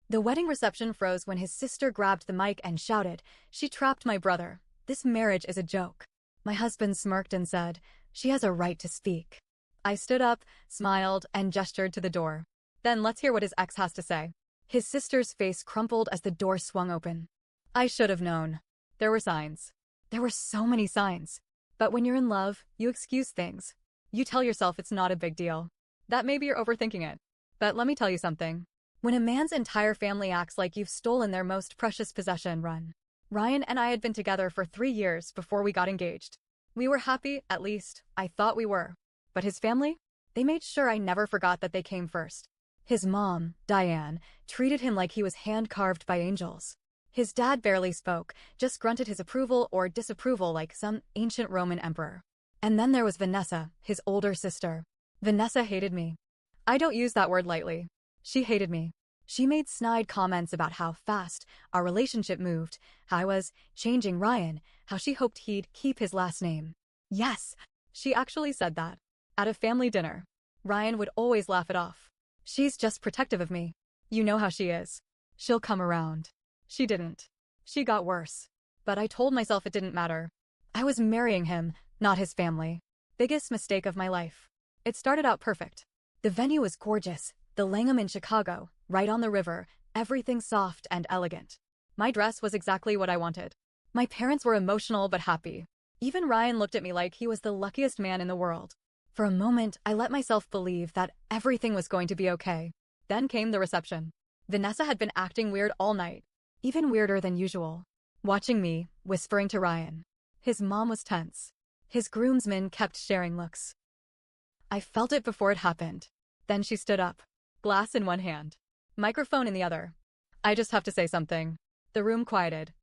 The wedding reception froze when his sister grabbed the mic and shouted, "She trapped my brother. This marriage is a joke." My husband smirked and said, "She has a right to speak." I stood up, smiled, and gestured to the door. "Then let's hear what his ex has to say." His sister's face crumpled as the door swung open. I should have known. There were signs. There were so many signs. But when you're in love, you excuse things. You tell yourself it's not a big deal. That maybe you're overthinking it. But let me tell you something. When a man's entire family acts like you've stolen their most precious possession, run. Ryan and I had been together for 3 years before we got engaged. We were happy, at least, I thought we were. But his family? They made sure I never forgot that they came first. His mom, Diane, treated him like he was hand-carved by angels. His dad barely spoke, just grunted his approval or disapproval like some ancient Roman emperor. And then there was Vanessa, his older sister. Vanessa hated me. I don't use that word lightly. She hated me. She made snide comments about how fast our relationship moved, how I was changing Ryan, how she hoped he'd keep his last name. Yes, she actually said that. At a family dinner. Ryan would always laugh it off. "She's just protective of me. You know how she is. She'll come around." She didn't. She got worse. But I told myself it didn't matter. I was marrying him, not his family. Biggest mistake of my life. It started out perfect. The venue was gorgeous, the Langham in Chicago, right on the river, everything soft and elegant. My dress was exactly what I wanted. My parents were emotional but happy. Even Ryan looked at me like he was the luckiest man in the world. For a moment, I let myself believe that everything was going to be okay. Then came the reception. Vanessa had been acting weird all night. Even weirder than usual. Watching me, whispering to Ryan. His mom was tense. His groomsmen kept sharing looks. I felt it before it happened. Then she stood up. Glass in one hand. Microphone in the other. "I just have to say something." The room quieted.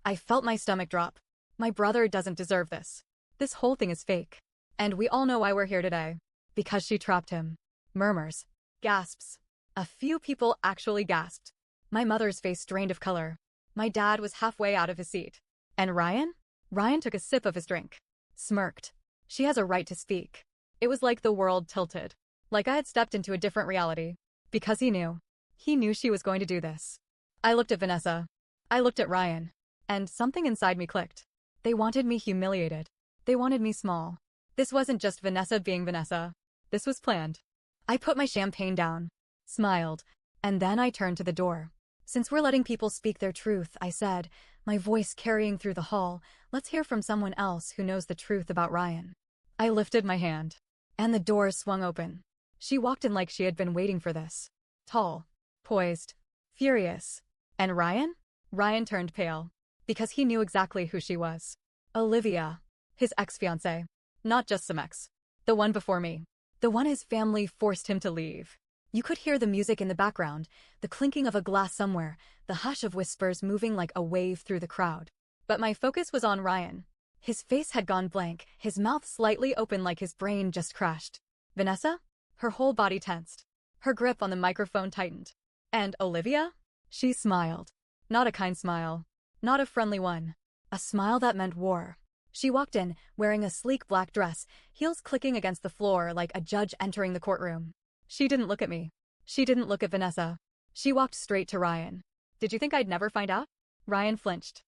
I felt my stomach drop. My brother doesn't deserve this. This whole thing is fake. And we all know why we're here today. Because she trapped him. Murmurs. Gasps. A few people actually gasped. My mother's face drained of color. My dad was halfway out of his seat. And Ryan? Ryan took a sip of his drink. Smirked. She has a right to speak. It was like the world tilted. Like I had stepped into a different reality. Because he knew. He knew she was going to do this. I looked at Vanessa. I looked at Ryan. And something inside me clicked. They wanted me humiliated. They wanted me small. This wasn't just Vanessa being Vanessa. This was planned. I put my champagne down. Smiled. And then I turned to the door. "Since we're letting people speak their truth," I said, my voice carrying through the hall, "let's hear from someone else who knows the truth about Ryan." I lifted my hand. And the door swung open. She walked in like she had been waiting for this. Tall. Poised. Furious. And Ryan? Ryan turned pale. Because he knew exactly who she was. Olivia. His ex-fiancée. Not just some ex. The one before me. The one his family forced him to leave. You could hear the music in the background, the clinking of a glass somewhere, the hush of whispers moving like a wave through the crowd. But my focus was on Ryan. His face had gone blank, his mouth slightly open like his brain just crashed. Vanessa? Her whole body tensed. Her grip on the microphone tightened. And Olivia? She smiled. Not a kind smile. Not a friendly one. A smile that meant war. She walked in, wearing a sleek black dress, heels clicking against the floor like a judge entering the courtroom. She didn't look at me. She didn't look at Vanessa. She walked straight to Ryan. "Did you think I'd never find out?" Ryan flinched.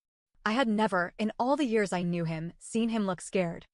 I had never, in all the years I knew him, seen him look scared.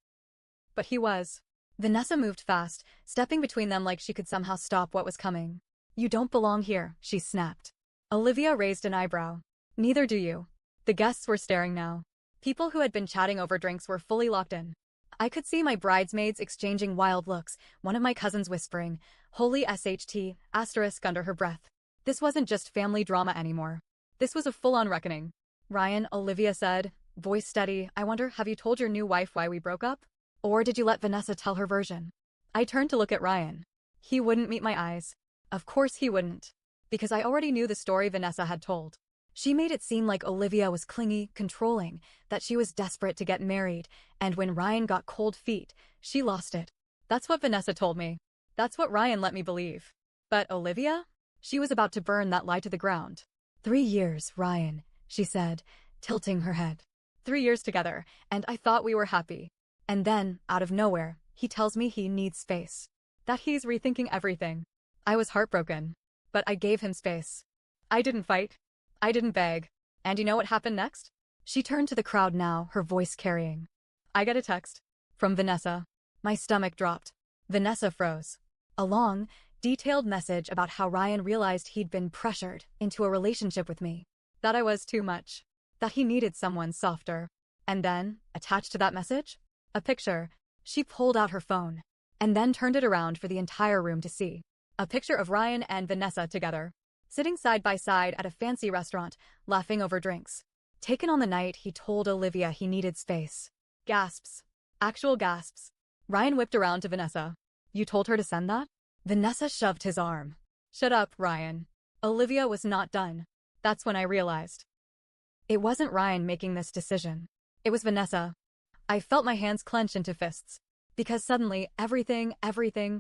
But he was. Vanessa moved fast, stepping between them like she could somehow stop what was coming. "You don't belong here," she snapped. Olivia raised an eyebrow. "Neither do you." The guests were staring now. People who had been chatting over drinks were fully locked in. I could see my bridesmaids exchanging wild looks, one of my cousins whispering, "Holy SHT, asterisk," under her breath. This wasn't just family drama anymore. This was a full-on reckoning. "Ryan," Olivia said, voice steady, "I wonder, have you told your new wife why we broke up? Or did you let Vanessa tell her version?" I turned to look at Ryan. He wouldn't meet my eyes. Of course he wouldn't. Because I already knew the story Vanessa had told. She made it seem like Olivia was clingy, controlling, that she was desperate to get married, and when Ryan got cold feet, she lost it. That's what Vanessa told me. That's what Ryan let me believe. But Olivia? She was about to burn that lie to the ground. 3 years, Ryan, she said, tilting her head. 3 years together, and I thought we were happy. And then, out of nowhere, he tells me he needs space. That he's rethinking everything. I was heartbroken. But I gave him space. I didn't fight. I didn't beg. And you know what happened next? She turned to the crowd now, her voice carrying. I get a text. From Vanessa. My stomach dropped. Vanessa froze. A long, detailed message about how Ryan realized he'd been pressured into a relationship with me. That I was too much. That he needed someone softer. And then, attached to that message? A picture. She pulled out her phone. And then turned it around for the entire room to see. A picture of Ryan and Vanessa together. Sitting side by side at a fancy restaurant, laughing over drinks. Taken on the night he told Olivia he needed space. Gasps. Actual gasps. Ryan whipped around to Vanessa. You told her to send that? Vanessa shoved his arm. Shut up, Ryan. Olivia was not done. That's when I realized. It wasn't Ryan making this decision. It was Vanessa. I felt my hands clench into fists. Because suddenly, everything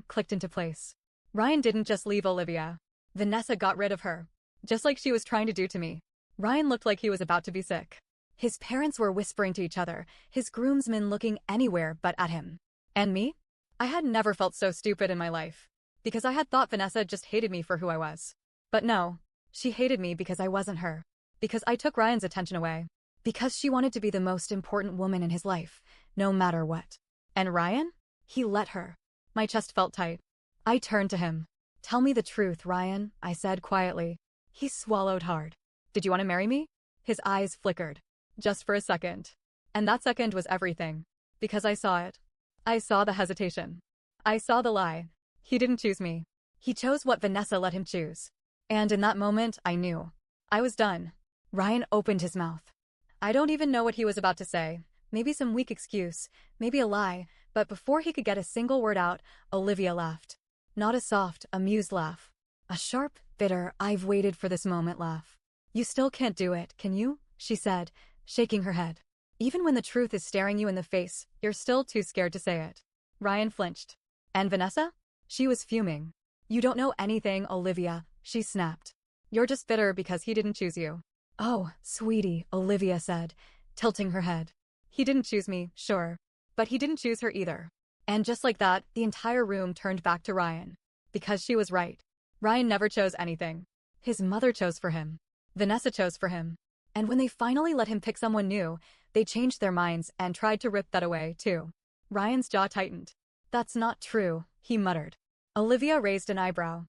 clicked into place. Ryan didn't just leave Olivia. Vanessa got rid of her. Just like she was trying to do to me. Ryan looked like he was about to be sick. His parents were whispering to each other, his groomsmen looking anywhere but at him. And me? I had never felt so stupid in my life. Because I had thought Vanessa just hated me for who I was. But no. She hated me because I wasn't her. Because I took Ryan's attention away. Because she wanted to be the most important woman in his life, no matter what. And Ryan? He let her. My chest felt tight. I turned to him. Tell me the truth, Ryan, I said quietly. He swallowed hard. Did you want to marry me? His eyes flickered. Just for a second. And that second was everything. Because I saw it. I saw the hesitation. I saw the lie. He didn't choose me. He chose what Vanessa let him choose. And in that moment, I knew. I was done. Ryan opened his mouth. I don't even know what he was about to say. Maybe some weak excuse, maybe a lie, but before he could get a single word out, Olivia laughed. Not a soft, amused laugh. A sharp, bitter, I've waited for this moment laugh. You still can't do it, can you? She said, shaking her head. Even when the truth is staring you in the face, you're still too scared to say it. Ryan flinched. And Vanessa? She was fuming. You don't know anything, Olivia, she snapped. You're just bitter because he didn't choose you. Oh, sweetie, Olivia said, tilting her head. He didn't choose me, sure. But he didn't choose her either. And just like that, the entire room turned back to Ryan. Because she was right. Ryan never chose anything. His mother chose for him. Vanessa chose for him. And when they finally let him pick someone new, they changed their minds and tried to rip that away, too. Ryan's jaw tightened. That's not true, he muttered. Olivia raised an eyebrow.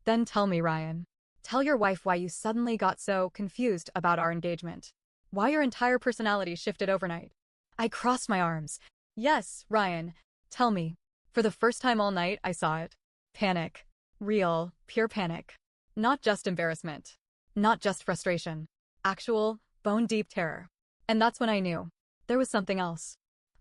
Then tell me, Ryan. Tell your wife why you suddenly got so confused about our engagement. Why your entire personality shifted overnight. I crossed my arms. Yes, Ryan. Tell me. For the first time all night, I saw it. Panic. Real, pure panic. Not just embarrassment. Not just frustration. Actual, bone-deep terror. And that's when I knew. There was something else.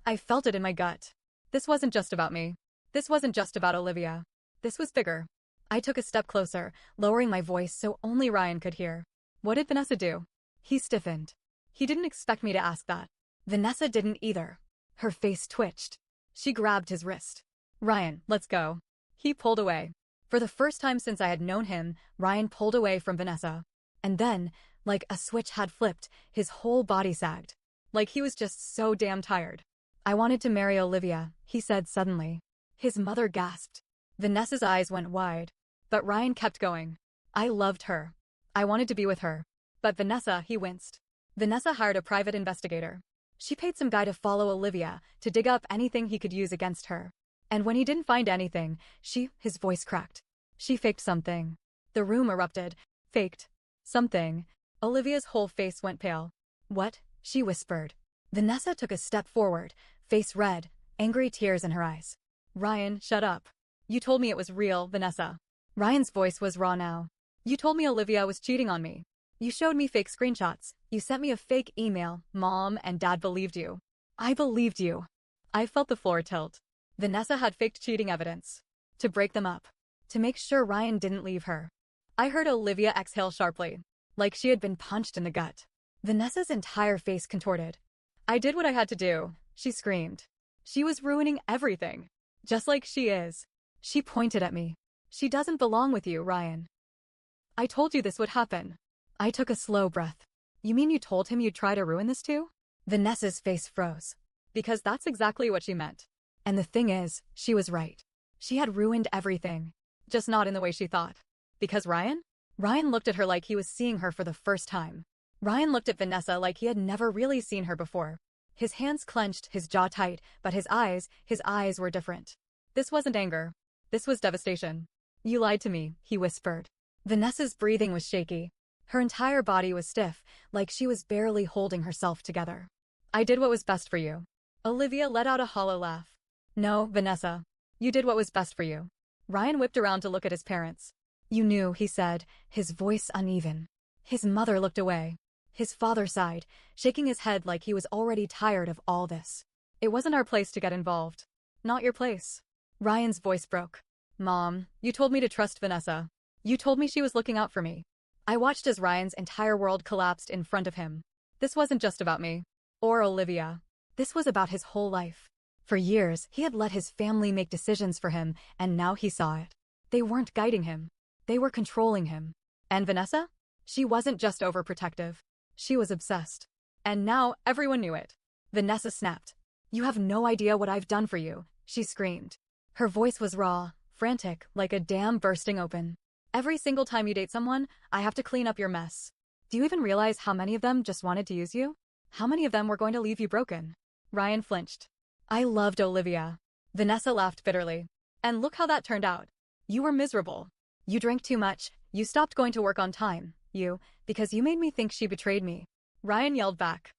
I felt it in my gut. This wasn't just about me. This wasn't just about Olivia. This was bigger. I took a step closer, lowering my voice so only Ryan could hear. What did Vanessa do? He stiffened. He didn't expect me to ask that. Vanessa didn't either. Her face twitched. She grabbed his wrist. Ryan, let's go. He pulled away. For the first time since I had known him, Ryan pulled away from Vanessa. And then, like a switch had flipped, his whole body sagged. Like he was just so damn tired. I wanted to marry Olivia, he said suddenly. His mother gasped. Vanessa's eyes went wide. But Ryan kept going. I loved her. I wanted to be with her. But Vanessa, he winced. Vanessa hired a private investigator. She paid some guy to follow Olivia, to dig up anything he could use against her. And when he didn't find anything, his voice cracked. She faked something. The room erupted. Faked. Something. Olivia's whole face went pale. What? She whispered. Vanessa took a step forward, face red, angry tears in her eyes. Ryan, shut up. You told me it was real, Vanessa. Ryan's voice was raw now. You told me Olivia was cheating on me. You showed me fake screenshots. You sent me a fake email. Mom and Dad believed you. I believed you. I felt the floor tilt. Vanessa had faked cheating evidence. To break them up. To make sure Ryan didn't leave her. I heard Olivia exhale sharply. Like she had been punched in the gut. Vanessa's entire face contorted. I did what I had to do, she screamed. She was ruining everything. Just like she is. She pointed at me. She doesn't belong with you, Ryan. I told you this would happen. I took a slow breath. You mean you told him you'd try to ruin this too? Vanessa's face froze. Because that's exactly what she meant. And the thing is, she was right. She had ruined everything. Just not in the way she thought. Because Ryan? Ryan looked at her like he was seeing her for the first time. Ryan looked at Vanessa like he had never really seen her before. His hands clenched, his jaw tight, but his eyes were different. This wasn't anger. This was devastation. You lied to me, he whispered. Vanessa's breathing was shaky. Her entire body was stiff, like she was barely holding herself together. I did what was best for you. Olivia let out a hollow laugh. No, Vanessa. You did what was best for you. Ryan whipped around to look at his parents. You knew, he said, his voice uneven. His mother looked away. His father sighed, shaking his head like he was already tired of all this. It wasn't our place to get involved. Not your place. Ryan's voice broke. Mom, you told me to trust Vanessa. You told me she was looking out for me. I watched as Ryan's entire world collapsed in front of him. This wasn't just about me. Or Olivia. This was about his whole life. For years, he had let his family make decisions for him, and now he saw it. They weren't guiding him. They were controlling him. And Vanessa? She wasn't just overprotective. She was obsessed. And now everyone knew it. Vanessa snapped. You have no idea what I've done for you, she screamed. Her voice was raw, frantic, like a dam bursting open. Every single time you date someone, I have to clean up your mess. Do you even realize how many of them just wanted to use you? How many of them were going to leave you broken? Ryan flinched. I loved Olivia. Vanessa laughed bitterly. And look how that turned out. You were miserable. You drank too much, you stopped going to work on time, because you made me think she betrayed me. Ryan yelled back.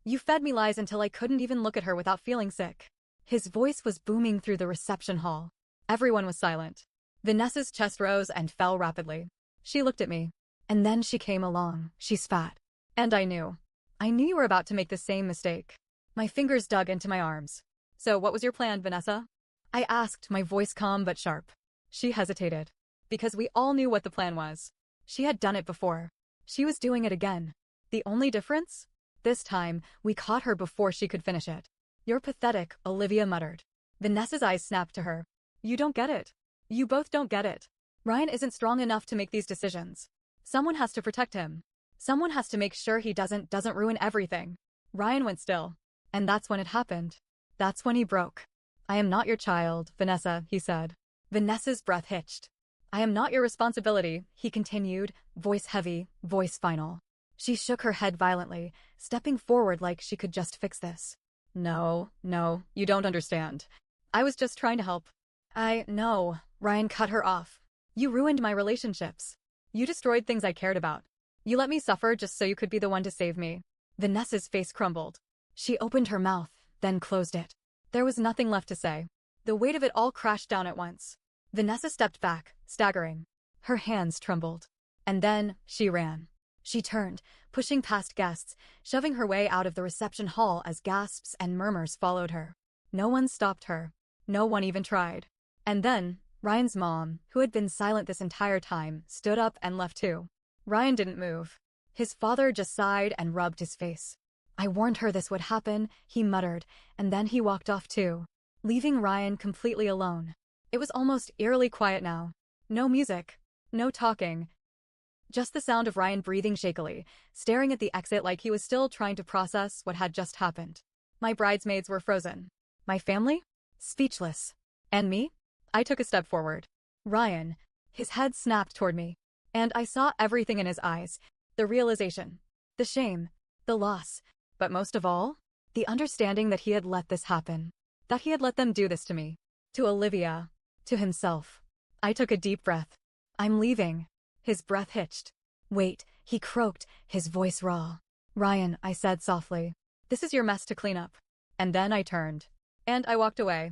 You fed me lies until I couldn't even look at her without feeling sick. His voice was booming through the reception hall. Everyone was silent. Vanessa's chest rose and fell rapidly. She looked at me. And then she came along, she spat. And I knew. I knew you were about to make the same mistake. My fingers dug into my arms. So what was your plan, Vanessa? I asked, my voice calm but sharp. She hesitated. Because we all knew what the plan was. She had done it before. She was doing it again. The only difference? This time, we caught her before she could finish it. You're pathetic, Olivia muttered. Vanessa's eyes snapped to her. You don't get it. You both don't get it. Ryan isn't strong enough to make these decisions. Someone has to protect him. Someone has to make sure he doesn't ruin everything. Ryan went still. And that's when it happened. That's when he broke. I am not your child, Vanessa, he said. Vanessa's breath hitched. I am not your responsibility, he continued, voice heavy, voice final. She shook her head violently, stepping forward like she could just fix this. No, you don't understand. I was just trying to help. No, Ryan cut her off. You ruined my relationships. You destroyed things I cared about. You let me suffer just so you could be the one to save me. Vanessa's face crumbled. She opened her mouth, then closed it. There was nothing left to say. The weight of it all crashed down at once. Vanessa stepped back, staggering. Her hands trembled. And then, she ran. She turned, pushing past guests, shoving her way out of the reception hall as gasps and murmurs followed her. No one stopped her. No one even tried. And then, Ryan's mom, who had been silent this entire time, stood up and left too. Ryan didn't move. His father just sighed and rubbed his face. I warned her this would happen, he muttered, and then he walked off too, leaving Ryan completely alone. It was almost eerily quiet now. No music. No talking. Just the sound of Ryan breathing shakily, staring at the exit like he was still trying to process what had just happened. My bridesmaids were frozen. My family? Speechless. And me? I took a step forward. Ryan. His head snapped toward me. And I saw everything in his eyes. The realization. The shame. The loss. But most of all, the understanding that he had let this happen. That he had let them do this to me. To Olivia. To himself. I took a deep breath. I'm leaving. His breath hitched. Wait, he croaked, his voice raw. Ryan, I said softly. This is your mess to clean up. And then I turned. And I walked away.